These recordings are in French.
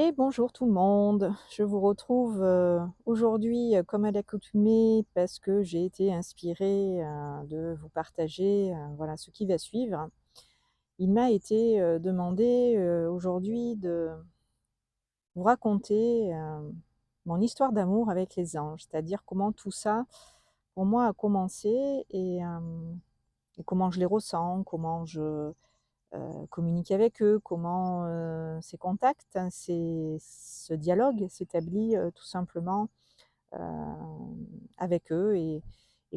Et bonjour tout le monde. Je vous retrouve, aujourd'hui, comme à l'accoutumée parce que j'ai été inspirée, de vous partager, voilà, ce qui va suivre. Il m'a été, demandé, aujourd'hui de vous raconter, mon histoire d'amour avec les anges. C'est-à-dire comment tout ça, pour moi, a commencé et comment je les ressens, comment je communiquer avec eux, comment, ces contacts, hein, ce dialogue s'établit, tout simplement, avec eux et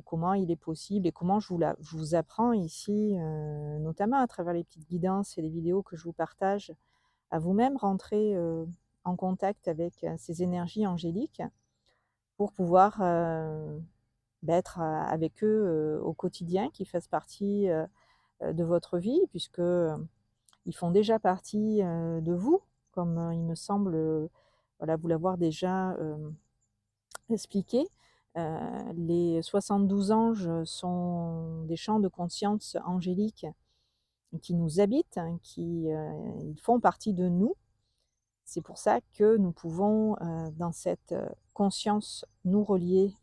comment il est possible et comment je vous apprends ici, notamment à travers les petites guidances et les vidéos que je vous partage, à vous-même rentrer, en contact avec, ces énergies angéliques pour pouvoir, être, avec eux, au quotidien, qu'ils fassent partie, de votre vie puisque, ils font déjà partie, de vous, comme, il me semble, voilà, vous l'avoir déjà, expliqué. Les 72 anges sont des champs de conscience angéliques qui nous habitent, hein, ils font partie de nous. C'est pour ça que nous pouvons, dans cette, conscience, nous relier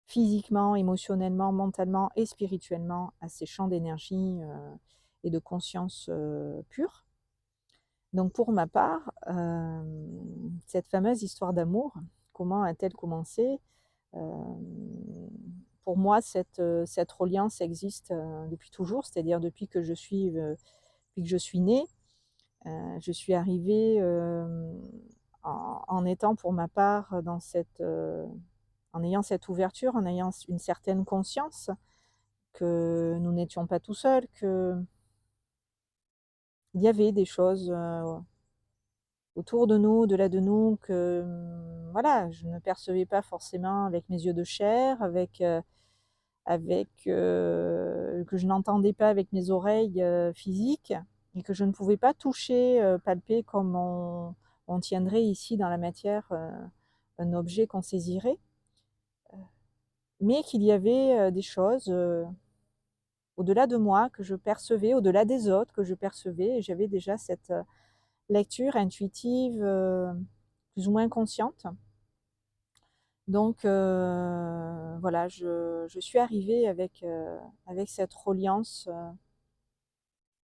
physiquement, émotionnellement, mentalement et spirituellement à ces champs d'énergie, et de conscience, pure. Donc pour ma part, cette fameuse histoire d'amour, comment a-t-elle commencé? Pour moi, cette reliance existe, depuis toujours, c'est-à-dire depuis que je suis née. Je suis arrivée, en étant pour ma part dans en ayant cette ouverture, en ayant une certaine conscience que nous n'étions pas tout seuls, qu'il y avait des choses, autour de nous, au-delà de nous, que, voilà, je ne percevais pas forcément avec mes yeux de chair, que je n'entendais pas avec mes oreilles, physiques et que je ne pouvais pas toucher, palper comme on tiendrait ici dans la matière, un objet qu'on saisirait. Mais qu'il y avait, des choses, au-delà de moi que je percevais, au-delà des autres que je percevais et j'avais déjà cette, lecture intuitive, plus ou moins consciente. Donc voilà, je suis arrivée avec cette reliance,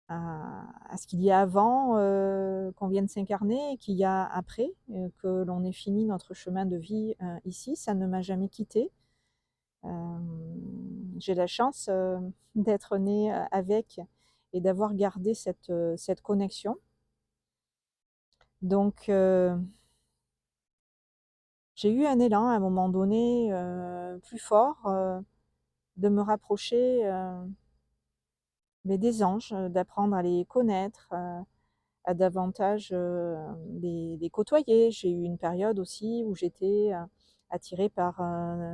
à ce qu'il y a avant, qu'on vienne s'incarner et qu'il y a après, que l'on ait fini notre chemin de vie, ici. Ça ne m'a jamais quittée. J'ai la chance, d'être née, avec et d'avoir gardé cette connexion. Donc j'ai eu un élan à un moment donné, plus fort, de me rapprocher, beh, des anges, d'apprendre à les connaître, à davantage, les côtoyer. J'ai eu une période aussi où j'étais, attirée par,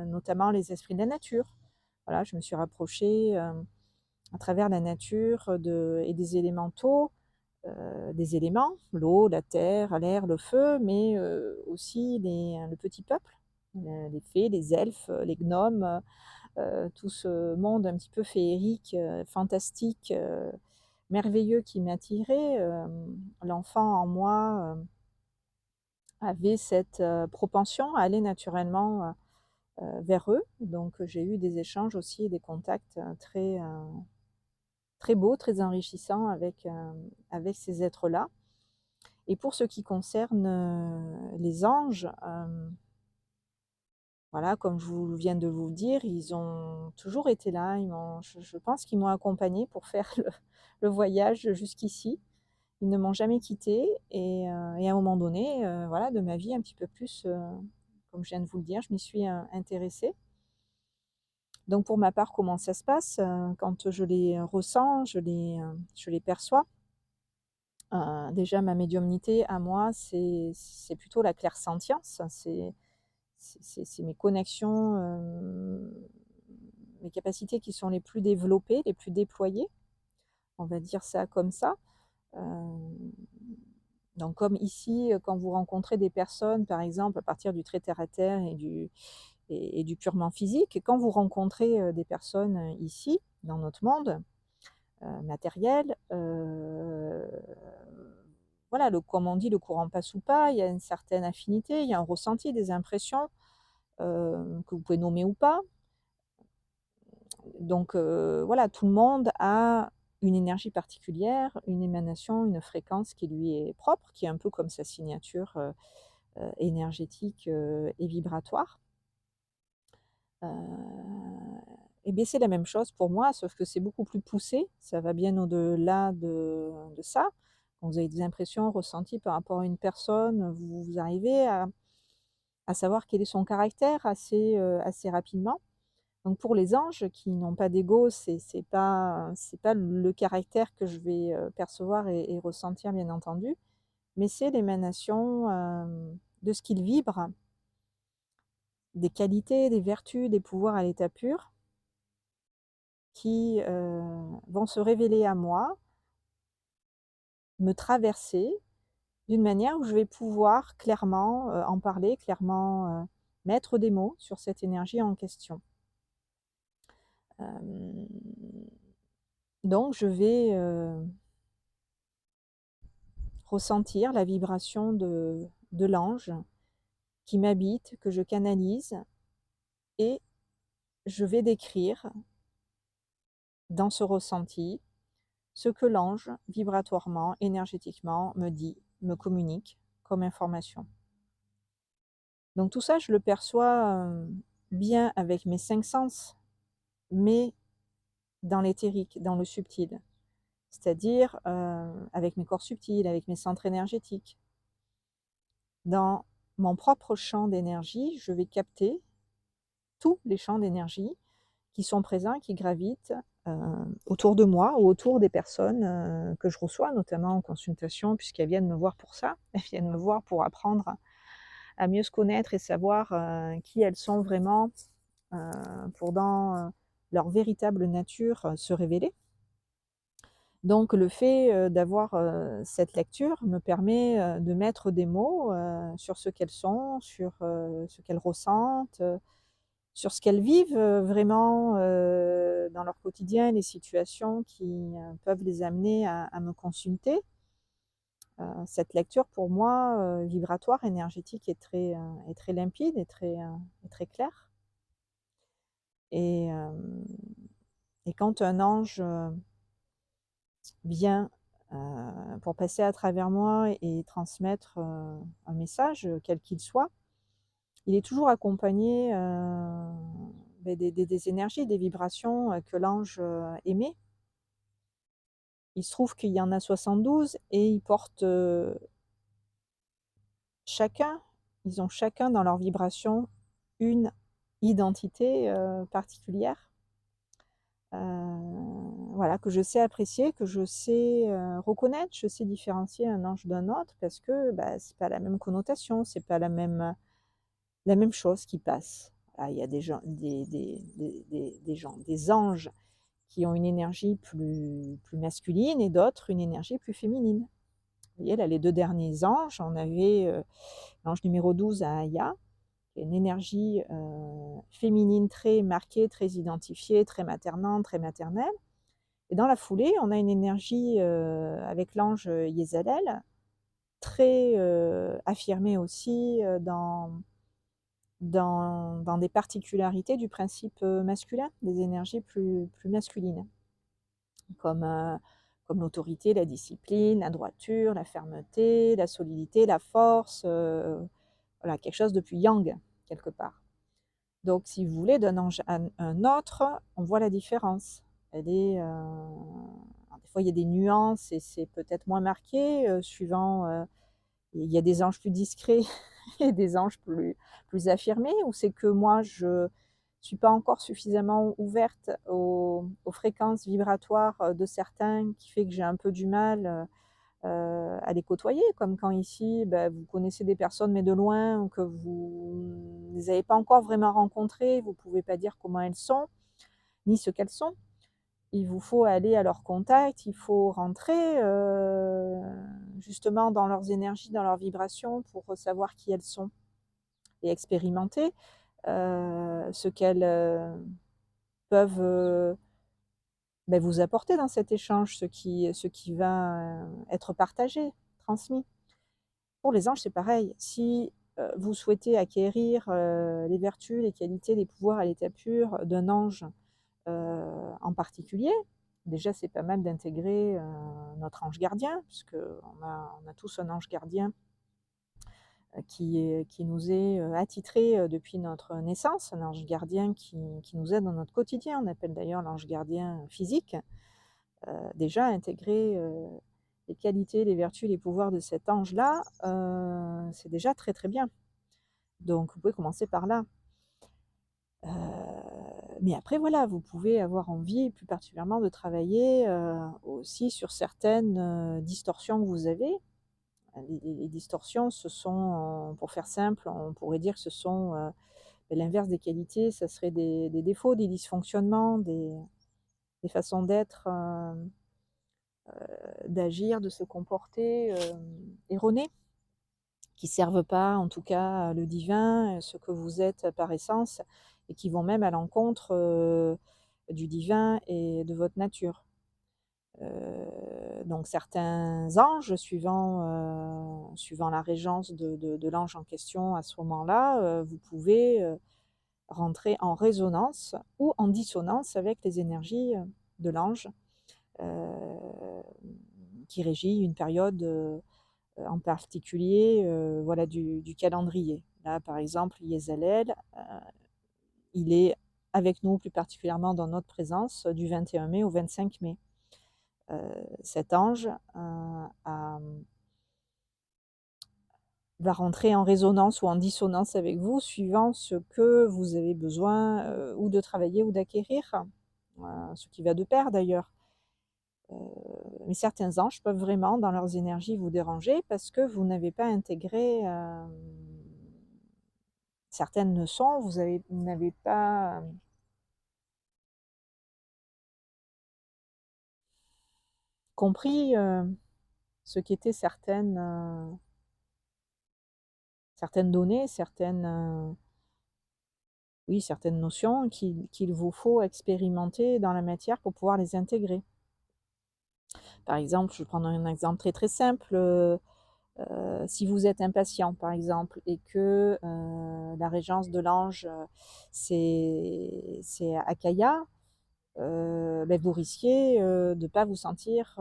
notamment les esprits de la nature. Voilà, je me suis rapprochée, à travers la nature, et des élémentaux, des éléments, l'eau, la terre, l'air, le feu, mais aussi le petit peuple, les fées, les elfes, les gnomes, tout ce monde un petit peu féerique, fantastique, merveilleux qui m'attirait. L'enfant en moi, avait cette, propension à aller naturellement, vers eux. Donc j'ai eu des échanges aussi et des contacts, très beaux, très enrichissants avec ces êtres-là. Et pour ce qui concerne, les anges, voilà, comme je vous viens de vous le dire, ils ont toujours été là. Je pense qu'ils m'ont accompagnée pour faire le voyage jusqu'ici. Ils ne m'ont jamais quittée et à un moment donné, voilà, de ma vie un petit peu plus, comme je viens de vous le dire, je m'y suis, intéressée. Donc pour ma part, comment ça se passe? Quand je les ressens, je les perçois. Déjà ma médiumnité à moi, c'est plutôt la clairsentience, c'est mes connexions, mes capacités qui sont les plus développées, les plus déployées, on va dire ça comme ça. Hem, donc comme ici, quand vous rencontrez des personnes, par exemple, à partir du très terre à terre et du purement physique, et quand vous rencontrez, des personnes, ici, dans notre monde, matériel, voilà, comme on dit, le courant passe ou pas, il y a une certaine affinité, il y a un ressenti, des impressions que vous pouvez nommer ou pas. Donc voilà, tout le monde a une énergie particulière, une émanation, une fréquence qui lui est propre, qui est un peu comme sa signature énergétique et vibratoire. Et bien c'est la même chose pour moi, sauf que c'est beaucoup plus poussé, ça va bien au-delà de ça. Quand vous avez des impressions, ressentis par rapport à une personne, vous arrivez à savoir quel est son caractère assez rapidement. Donc pour les anges qui n'ont pas d'ego, c'est pas le caractère que je vais percevoir et ressentir bien entendu, mais c'est l'émanation de ce qu'ils vibrent, des qualités, des vertus, des pouvoirs à l'état pur qui vont se révéler à moi, me traverser d'une manière où je vais pouvoir clairement en parler, clairement mettre des mots sur cette énergie en question. Euh, donc je vais ressentir la vibration de l'ange qui m'habite, que je canalise, et je vais décrire dans ce ressenti ce que l'ange, vibratoirement, énergétiquement, me dit, me communique comme information. Donc tout ça, je le perçois bien avec mes 5 sens, mais dans l'éthérique, dans le subtil. C'est-à-dire avec mes corps subtils, avec mes centres énergétiques. Dans mon propre champ d'énergie, je vais capter tous les champs d'énergie qui sont présents, qui gravitent autour de moi ou autour des personnes que je reçois, notamment en consultation, puisqu'elles viennent me voir pour ça. Elles viennent me voir pour apprendre à mieux se connaître et savoir qui elles sont vraiment pour dans leur véritable nature se révéler. Donc le fait d'avoir cette lecture me permet de mettre des mots sur ce qu'elles sont, sur ce qu'elles ressentent, sur ce qu'elles vivent vraiment dans leur quotidien, les situations qui peuvent les amener à me consulter. Cette lecture, pour moi, vibratoire, énergétique, est très limpide et très claire. Et, euh, et quand un ange vient pour passer à travers moi et transmettre un message, quel qu'il soit, il est toujours accompagné des énergies, des vibrations que l'ange émet. Il se trouve qu'il y en a 72 et ils portent chacun, ils ont chacun dans leur vibration une identité particulière. Voilà, que je sais apprécier, que je sais reconnaître, je sais différencier un ange d'un autre parce que bah, c'est pas la même connotation, c'est pas la même chose qui passe. Ah, il y a des gens, des anges qui ont une énergie plus masculine et d'autres une énergie plus féminine. Vous voyez, là, les 2 derniers anges, on avait l'ange numéro 12 à Aya, qui est une énergie féminine très marquée, très identifiée, très maternante, très maternelle. Et dans la foulée, on a une énergie avec l'ange Yézalel, très affirmée aussi dans des particularités du principe masculin, des énergies plus masculines, comme, comme l'autorité, la discipline, la droiture, la fermeté, la solidité, la force, voilà, quelque chose de plus yang, quelque part. Donc, si vous voulez, d'un ange à un autre, on voit la différence. Elle est, des fois, il y a des nuances et c'est peut-être moins marqué, suivant. Il y a des anges plus discrets et des anges plus affirmés, ou c'est que moi, je suis pas encore suffisamment ouverte aux fréquences vibratoires de certains, qui fait que j'ai un peu du mal à les côtoyer, comme quand ici, vous connaissez des personnes mais de loin, ou que vous ne les avez pas encore vraiment rencontrées, vous ne pouvez pas dire comment elles sont, ni ce qu'elles sont. Il vous faut aller à leur contact, il faut rentrer justement dans leurs énergies, dans leurs vibrations pour savoir qui elles sont et expérimenter ce qu'elles peuvent vous apporter dans cet échange, ce qui va être partagé, transmis. Pour les anges, c'est pareil. Si vous souhaitez acquérir les vertus, les qualités, les pouvoirs à l'état pur d'un ange en particulier, déjà c'est pas mal d'intégrer notre ange gardien, puisque on a tous un ange gardien qui nous est attitré depuis notre naissance, un ange gardien qui nous aide dans notre quotidien. On appelle d'ailleurs l'ange gardien physique. Déjà intégrer les qualités, les vertus, les pouvoirs de cet ange-là, c'est déjà très très bien. Donc vous pouvez commencer par là. Mais après voilà, vous pouvez avoir envie plus particulièrement de travailler aussi sur certaines distorsions que vous avez. Les distorsions, ce sont, pour faire simple, on pourrait dire que ce sont l'inverse des qualités, ça serait des défauts, des dysfonctionnements, des façons d'être, d'agir, de se comporter erronées, qui ne servent pas en tout cas le divin, ce que vous êtes par essence, et qui vont même à l'encontre du divin et de votre nature. Donc certains anges, suivant la régence de l'ange en question à ce moment-là, vous pouvez rentrer en résonance ou en dissonance avec les énergies de l'ange qui régit une période en particulier voilà, du calendrier. Là, par exemple, Yezalel, il est avec nous plus particulièrement dans notre présence du 21 mai au 25 mai. Cet ange va rentrer en résonance ou en dissonance avec vous suivant ce que vous avez besoin ou de travailler ou d'acquérir, ce qui va de pair d'ailleurs. Mais certains anges peuvent vraiment, dans leurs énergies, vous déranger parce que vous n'avez pas intégré certaines leçons, vous n'avez pas compris ce qu'étaient certaines données, certaines notions qu'il vous faut expérimenter dans la matière pour pouvoir les intégrer. Par exemple, je vais prendre un exemple très très simple. Si vous êtes impatient, par exemple, et que la régence de l'ange, c'est Akaya, ben, vous risquez de ne pas vous sentir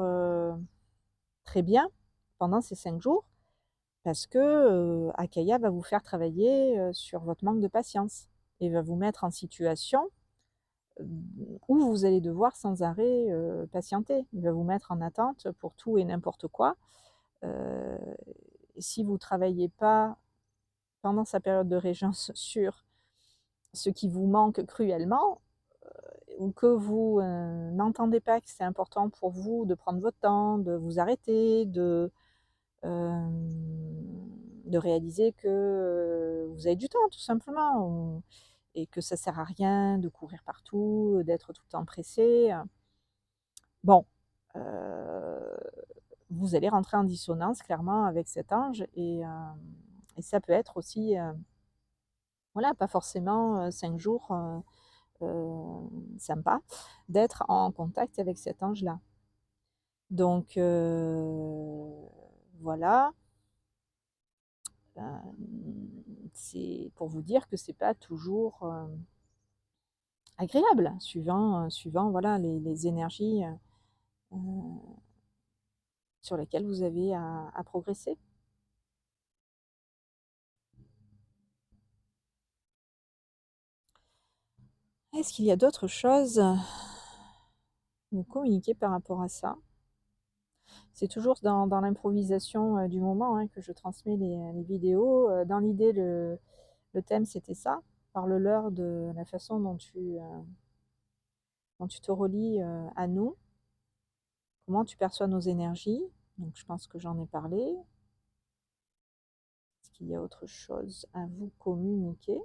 très bien pendant ces 5 jours, parce que Akaya va vous faire travailler sur votre manque de patience et va vous mettre en situation où vous allez devoir sans arrêt patienter. Il va vous mettre en attente pour tout et n'importe quoi. Si vous ne travaillez pas pendant sa période de régence sur ce qui vous manque cruellement, ou que vous n'entendez pas que c'est important pour vous de prendre votre temps, de vous arrêter, euh, de réaliser que vous avez du temps tout simplement, et que ça ne sert à rien de courir partout, d'être tout le temps pressé. Bon, vous allez rentrer en dissonance clairement avec cet ange, et ça peut être aussi, voilà, pas forcément 5 jours sympa d'être en contact avec cet ange-là. Donc voilà, c'est pour vous dire que c'est pas toujours agréable, suivant voilà, les énergies sur lesquelles vous avez à progresser. Est-ce qu'il y a d'autres choses à vous communiquer par rapport à ça? C'est toujours dans l'improvisation du moment hein, que je transmets les vidéos. Dans l'idée, le thème, c'était ça. Parle-leur de la façon dont tu te relis à nous, comment tu perçois nos énergies. Donc, je pense que j'en ai parlé. Est-ce qu'il y a autre chose à vous communiquer?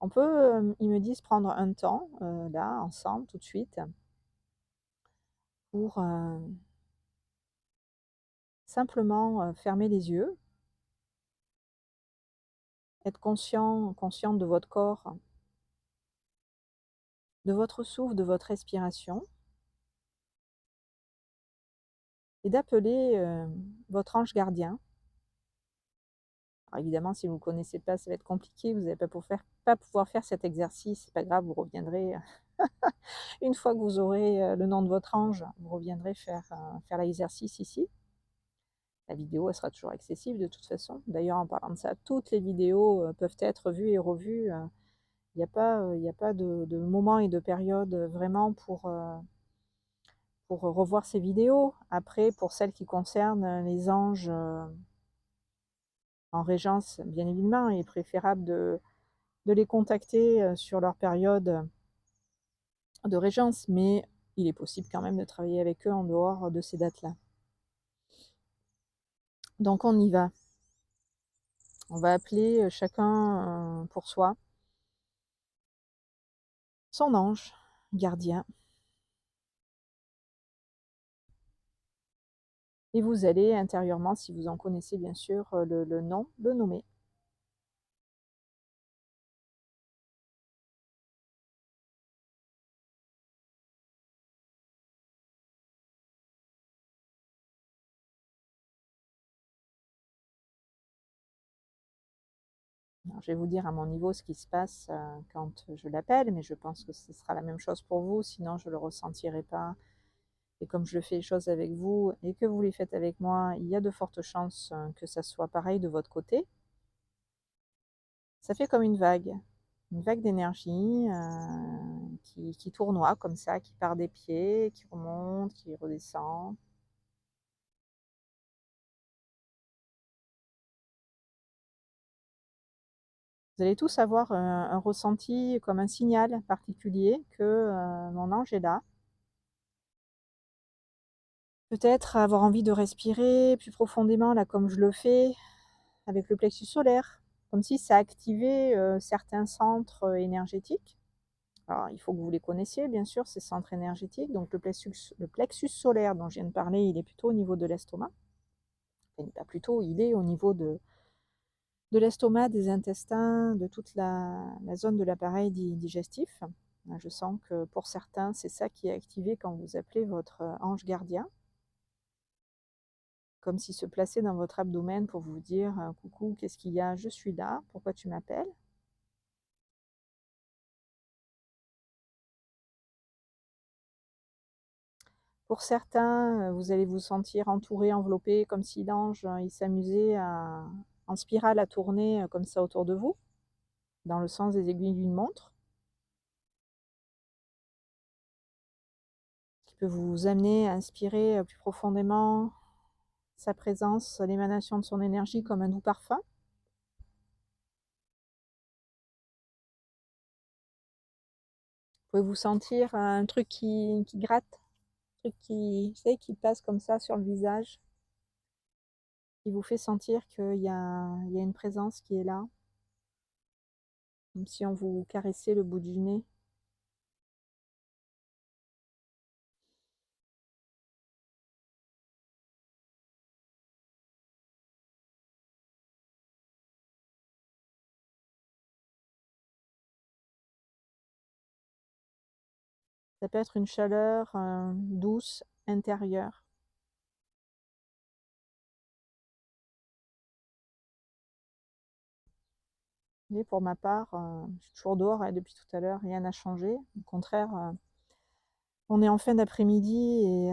On peut, ils me disent, prendre un temps, là, ensemble, tout de suite, pour simplement fermer les yeux, être consciente de votre corps de votre souffle, de votre respiration, et d'appeler votre ange gardien. Alors évidemment, si vous ne connaissez pas, ça va être compliqué, vous n'allez pas pouvoir faire cet exercice, c'est pas grave, vous reviendrez une fois que vous aurez le nom de votre ange, vous reviendrez faire l'exercice ici. La vidéo, elle sera toujours accessible de toute façon. D'ailleurs, en parlant de ça, toutes les vidéos peuvent être vues et revues. Il y a pas de moment et de période vraiment pour revoir ces vidéos. Après, pour celles qui concernent les anges en régence, bien évidemment, il est préférable de les contacter sur leur période de régence, mais il est possible quand même de travailler avec eux en dehors de ces dates-là. Donc on y va. On va appeler chacun pour soi son ange gardien. Et vous allez intérieurement, si vous en connaissez bien sûr le nom, le nommer. Alors, je vais vous dire à mon niveau ce qui se passe quand je l'appelle, mais je pense que ce sera la même chose pour vous, sinon je ne le ressentirai pas. Et comme je le fais les choses avec vous et que vous les faites avec moi, il y a de fortes chances que ça soit pareil de votre côté. Ça fait comme une vague d'énergie qui tournoie comme ça, qui part des pieds, qui remonte, qui redescend. Vous allez tous avoir un ressenti comme un signal particulier que mon ange est là. Peut-être avoir envie de respirer plus profondément, là, comme je le fais, avec le plexus solaire, comme si ça activait certains centres énergétiques. Alors, il faut que vous les connaissiez, bien sûr, ces centres énergétiques. Donc, le plexus solaire dont je viens de parler, il est plutôt au niveau de l'estomac. Enfin, pas plutôt, il est au niveau de l'estomac, des intestins, de toute la zone de l'appareil digestif. Je sens que pour certains, c'est ça qui est activé quand vous appelez votre ange gardien. Comme s'il se plaçait dans votre abdomen pour vous dire coucou, qu'est-ce qu'il y a? Je suis là, pourquoi tu m'appelles? Pour certains, vous allez vous sentir entouré, enveloppé, comme si l'ange, il s'amusait en spirale à tourner comme ça autour de vous, dans le sens des aiguilles d'une montre, qui peut vous amener à inspirer plus profondément sa présence, l'émanation de son énergie comme un doux parfum. Vous pouvez vous sentir un truc qui gratte, un truc qui, vous savez, qui passe comme ça sur le visage, qui vous fait sentir qu'il y a une présence qui est là, comme si on vous caressait le bout du nez. Ça peut être une chaleur douce, intérieure. Mais pour ma part, je suis toujours dehors depuis tout à l'heure, rien n'a changé. Au contraire, on est en fin d'après-midi et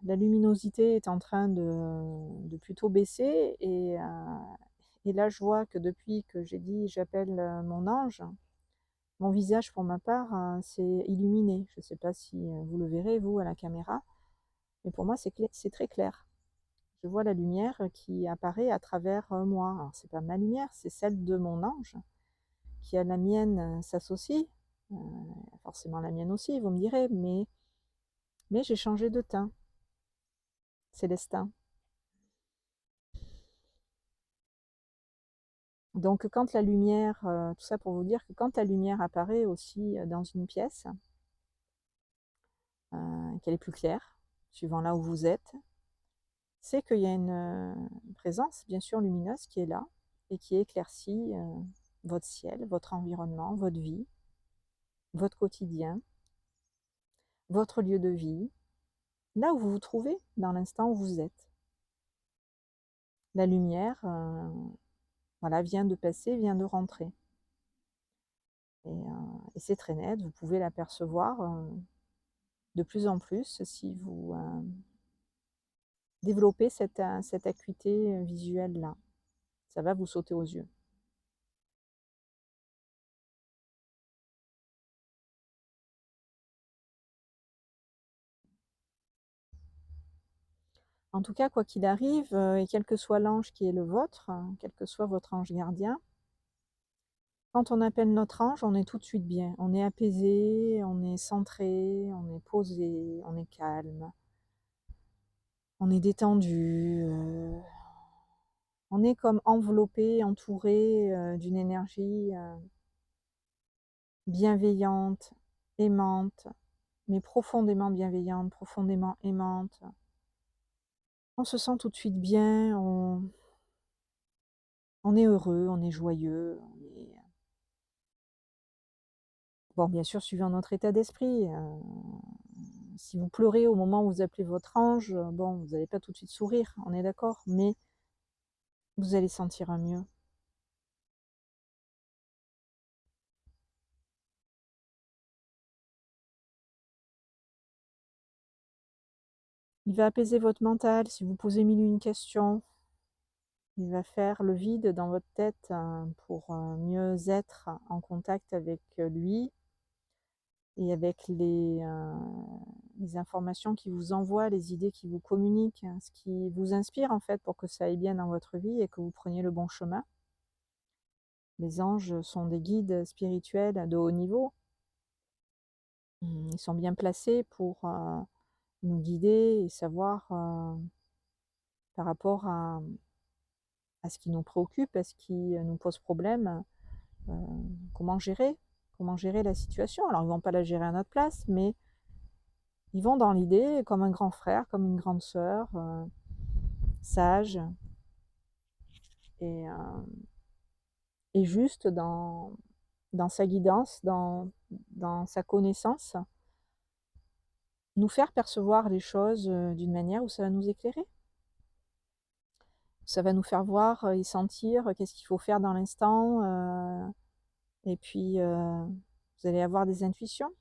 la luminosité est en train de plutôt baisser. Et là, je vois que depuis que j'ai dit j'appelle mon ange, mon visage pour ma part s'est illuminé. Je ne sais pas si vous le verrez, vous, à la caméra, mais pour moi, c'est très clair. Je vois la lumière qui apparaît à travers moi. Alors, c'est pas ma lumière, c'est celle de mon ange, qui à la mienne s'associe. Euh, Forcément la mienne aussi, vous me direz, mais j'ai changé de teint. Célestin. Donc quand la lumière, tout ça pour vous dire que quand la lumière apparaît aussi dans une pièce, qu'elle est plus claire, suivant là où vous êtes, c'est qu'il y a une présence, bien sûr, lumineuse qui est là et qui éclaircit votre ciel, votre environnement, votre vie, votre quotidien. votre lieu de vie, là où vous vous trouvez, dans l'instant où vous êtes. La lumière, voilà, vient de passer, vient de rentrer. Et c'est très net, vous pouvez l'apercevoir de plus en plus si vous développez cette acuité visuelle-là. Ça va vous sauter aux yeux. En tout cas, quoi qu'il arrive, et quel que soit l'ange qui est le vôtre, quel que soit votre ange gardien, quand on appelle notre ange, on est tout de suite bien. On est apaisé, on est centré, on est posé, on est calme, on est détendu, on est comme enveloppé, entouré d'une énergie bienveillante, aimante, mais profondément bienveillante, profondément aimante. On se sent tout de suite bien, on est heureux, on est joyeux, bon, bien sûr, suivant notre état d'esprit. Si vous pleurez au moment où vous appelez votre ange, bon, vous n'allez pas tout de suite sourire, on est d'accord, mais vous allez sentir un mieux. Il va apaiser votre mental si vous posez mille et une questions. Il va faire le vide dans votre tête pour mieux être en contact avec lui et avec les informations qu'il vous envoie, les idées qu'il vous communique, ce qui vous inspire en fait pour que ça aille bien dans votre vie et que vous preniez le bon chemin. Les anges sont des guides spirituels de haut niveau. Ils sont bien placés pour nous guider et savoir par rapport à ce qui nous préoccupe, à ce qui nous pose problème, euh, comment gérer la situation. Alors ils ne vont pas la gérer à notre place, mais ils vont dans l'idée comme un grand frère, comme une grande sœur, sage et, euh, et juste dans sa guidance, dans sa connaissance, nous faire percevoir les choses d'une manière où ça va nous éclairer. Ça va nous faire voir et sentir qu'est-ce qu'il faut faire dans l'instant. Et puis, vous allez avoir des intuitions.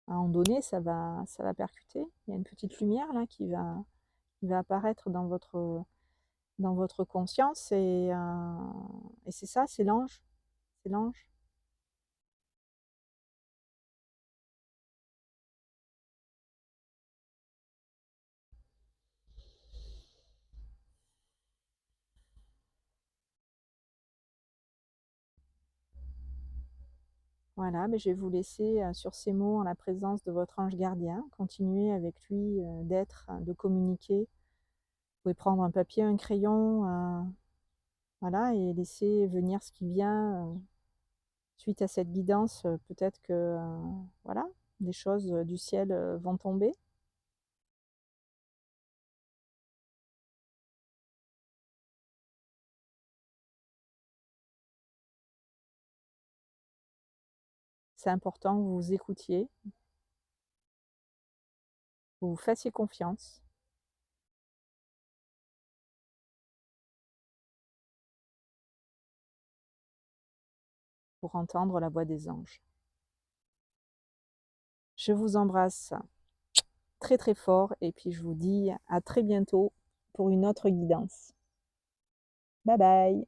À un moment donné, ça va percuter. Il y a une petite lumière là qui va apparaître dans votre conscience. Et c'est ça, c'est l'ange. C'est l'ange. Voilà, mais je vais vous laisser sur ces mots en la présence de votre ange gardien. Continuez avec lui d'être, de communiquer. Vous pouvez prendre un papier, un crayon, voilà, et laisser venir ce qui vient suite à cette guidance. Peut-être que voilà, des choses du ciel vont tomber. C'est important que vous vous écoutiez, que vous vous fassiez confiance pour entendre la voix des anges. Je vous embrasse très très fort et puis je vous dis à très bientôt pour une autre guidance. Bye bye.